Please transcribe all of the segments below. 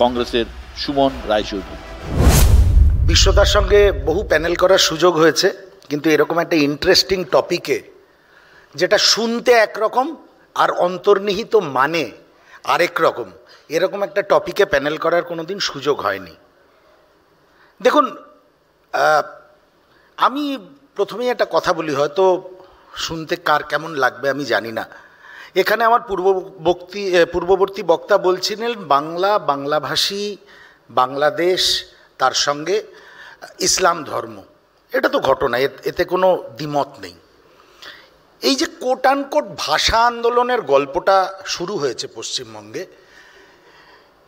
কংগ্রেসের সুমন রায়চৌধুরী। বিশ্বদার সঙ্গে বহু প্যানেল করার সুযোগ হয়েছে, কিন্তু এরকম একটা ইন্টারেস্টিং টপিকে যেটা শুনতে একরকম আর অন্তর্নিহিত মানে আরেক রকম, এরকম একটা টপিকে প্যানেল করার কোনোদিন সুযোগ হয়নি। দেখুন, আমি প্রথমেই একটা কথা বলি, হয়তো শুনতে কার কেমন লাগবে আমি জানি না। এখানে আমার পূর্ববর্তী বক্তা বলছিলেন বাংলাভাষী বাংলাদেশ, তার সঙ্গে ইসলাম ধর্ম, এটা তো ঘটনা, এতে কোনো দ্বিমত নেই। এই যে কোট আনকোট ভাষা আন্দোলনের গল্পটা শুরু হয়েছে পশ্চিমবঙ্গে,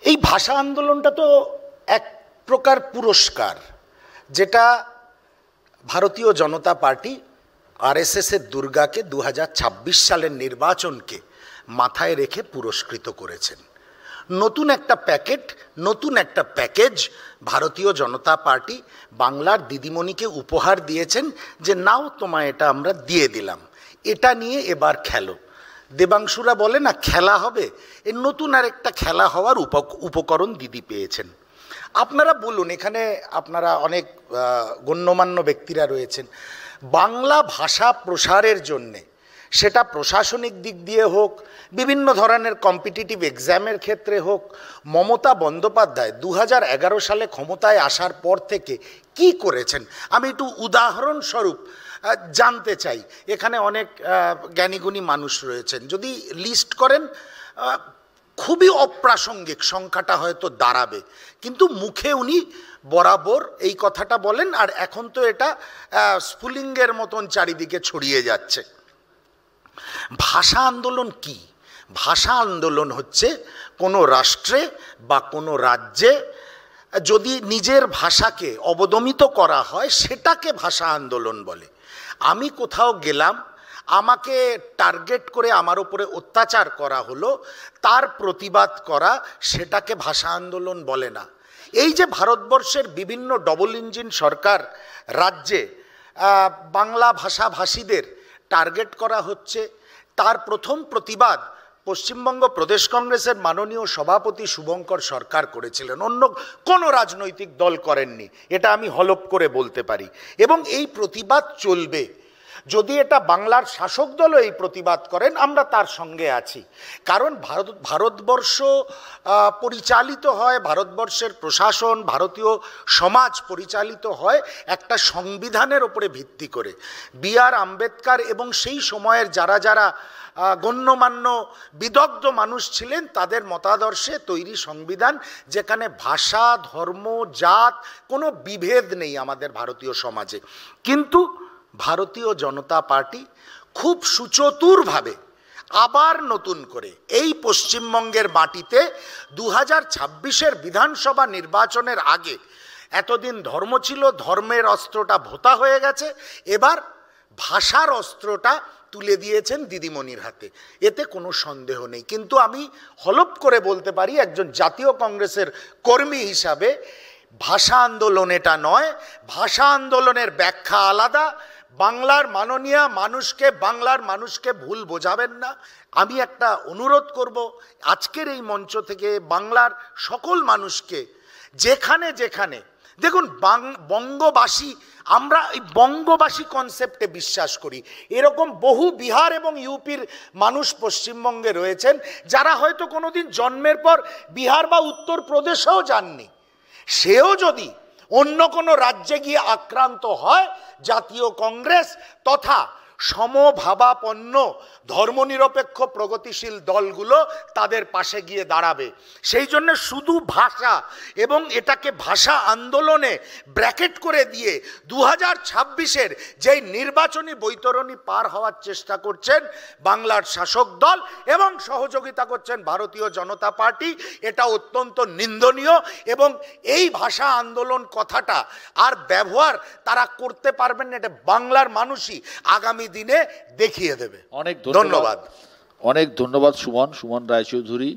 এই ভাষা আন্দোলনটা তো এক প্রকার পুরস্কার, যেটা ভারতীয় জনতা পার্টি আরএসএসের দুর্গাকে 2026 সালের নির্বাচনকে মাথায় রেখে পুরস্কৃত করেছেন। নতুন একটা প্যাকেজ ভারতীয় জনতা পার্টি বাংলার দিদিমণিকে উপহার দিয়েছেন, যে নাও তোমায় এটা আমরা দিয়ে দিলাম, এটা নিয়ে এবার খেলো। দেবাংশুরা বলে না খেলা হবে, এর নতুন আর একটা খেলা হওয়ার উপকরণ দিদি পেয়েছেন। আপনারা বলুন, এখানে আপনারা অনেক গণ্যমান্য ব্যক্তিরা রয়েছেন, বাংলা ভাষা প্রসারের জন্যে, সেটা প্রশাসনিক দিক দিয়ে হোক, বিভিন্ন ধরনের কম্পিটিটিভ এক্সামের ক্ষেত্রে হোক, মমতা বন্দ্যোপাধ্যায় 2011 সালে ক্ষমতায় আসার পর থেকে কি করেছেন আমি একটু উদাহরণস্বরূপ জানতে চাই। এখানে অনেক জ্ঞানীগুণী মানুষ রয়েছেন, যদি লিস্ট করেন খুবই অপ্রাসঙ্গিক সংখ্যাটা হয়তো দাঁড়াবে, কিন্তু মুখে উনি বরাবর এই কথাটা বলেন, আর এখন তো এটা স্ফুলিঙ্গের মতন চারিদিকে ছড়িয়ে যাচ্ছে। ভাষা আন্দোলন কি? ভাষা আন্দোলন হচ্ছে কোনো রাষ্ট্রে বা কোনো রাজ্যে যদি নিজের ভাষাকে অবদমিত করা হয়, সেটাকে ভাষা আন্দোলন বলে। আমি কোথাও গেলাম, আমাকে টার্গেট করে আমার উপরে অত্যাচার করা হলো, তার প্রতিবাদ করা, সেটাকে ভাষা আন্দোলন বলে না। এই যে ভারতবর্ষের বিভিন্ন ডবল ইঞ্জিন সরকার রাজ্যে বাংলা ভাষাভাষীদের টার্গেট করা হচ্ছে, তার প্রথম প্রতিবাদ পশ্চিমবঙ্গ প্রদেশ কংগ্রেসের মাননীয় সভাপতি শুভঙ্কর সরকার করেছিলেন, অন্য কোনো রাজনৈতিক দল করেননি, এটা আমি হলফ করে বলতে পারি। এবং এই প্রতিবাদ চলবে। যদি এটা বাংলার শাসক দলও এই প্রতিবাদ করেন, আমরা তার সঙ্গে আছি। কারণ ভারতবর্ষ পরিচালিত হয়, ভারতবর্ষের প্রশাসন, ভারতীয় সমাজ পরিচালিত হয় একটা সংবিধানের ওপরে ভিত্তি করে। বি.আর. আম্বেদকর এবং সেই সময়ের যারা গণ্যমান্য বিদগ্ধ মানুষ ছিলেন, তাদের মতাদর্শে তৈরি সংবিধান, যেখানে ভাষা, ধর্ম, জাত কোনো বিভেদ নেই আমাদের ভারতীয় সমাজে। কিন্তু ভারতীয় জনতা পার্টি খুব সুচতুরভাবে আবার নতুন করে এই পশ্চিমবঙ্গের মাটিতে 2026-এর বিধানসভা নির্বাচনের আগে, এতদিন ধর্ম ছিল, ধর্মের অস্ত্রটা ভোঁতা হয়ে গেছে, এবার ভাষার অস্ত্রটা তুলে দিয়েছেন দিদিমণির হাতে, এতে কোনো সন্দেহ নেই। কিন্তু আমি হলফ করে বলতে পারি, একজন জাতীয় কংগ্রেসের কর্মী হিসাবে, ভাষা আন্দোলন এটা নয়। ভাষা আন্দোলনের ব্যাখ্যা আলাদা। বাংলার মানুষকে ভুল বোঝাবেন না। আমি একটা অনুরোধ করব আজকের এই মঞ্চ থেকে বাংলার সকল মানুষকে, যেখানে দেখুন বঙ্গবাসী, আমরা এই বঙ্গবাসী কনসেপ্টে বিশ্বাস করি। এরকম বহু বিহার এবং ইউপির মানুষ পশ্চিমবঙ্গে রয়েছেন, যারা হয়তো কোনোদিন জন্মের পর বিহার বা উত্তরপ্রদেশেও যাননি। সেও যদি অন্য কোনো রাজ্যে গিয়ে আক্রান্ত হয়, জাতীয় কংগ্রেস তথা সমভাবাপন্ন ধর্মনিরপেক্ষ প্রগতিশীল দলগুলো তাদের পাশে গিয়ে দাঁড়াবে। সেই জন্য শুধু ভাষা এবং এটাকে ভাষা আন্দোলনে ব্র্যাকেট করে দিয়ে 2026-এর যেই নির্বাচনী বৈতরণী পার হওয়ার চেষ্টা করছেন বাংলার শাসক দল এবং সহযোগিতা করছেন ভারতীয় জনতা পার্টি, এটা অত্যন্ত নিন্দনীয়। এবং এই ভাষা আন্দোলন কথাটা আর ব্যবহার তারা করতে পারবেন না, এটা বাংলার মানুষই আগামী দিনে দেখিয়ে দেবে। অনেক ধন্যবাদ সুমন রায়চৌধুরী।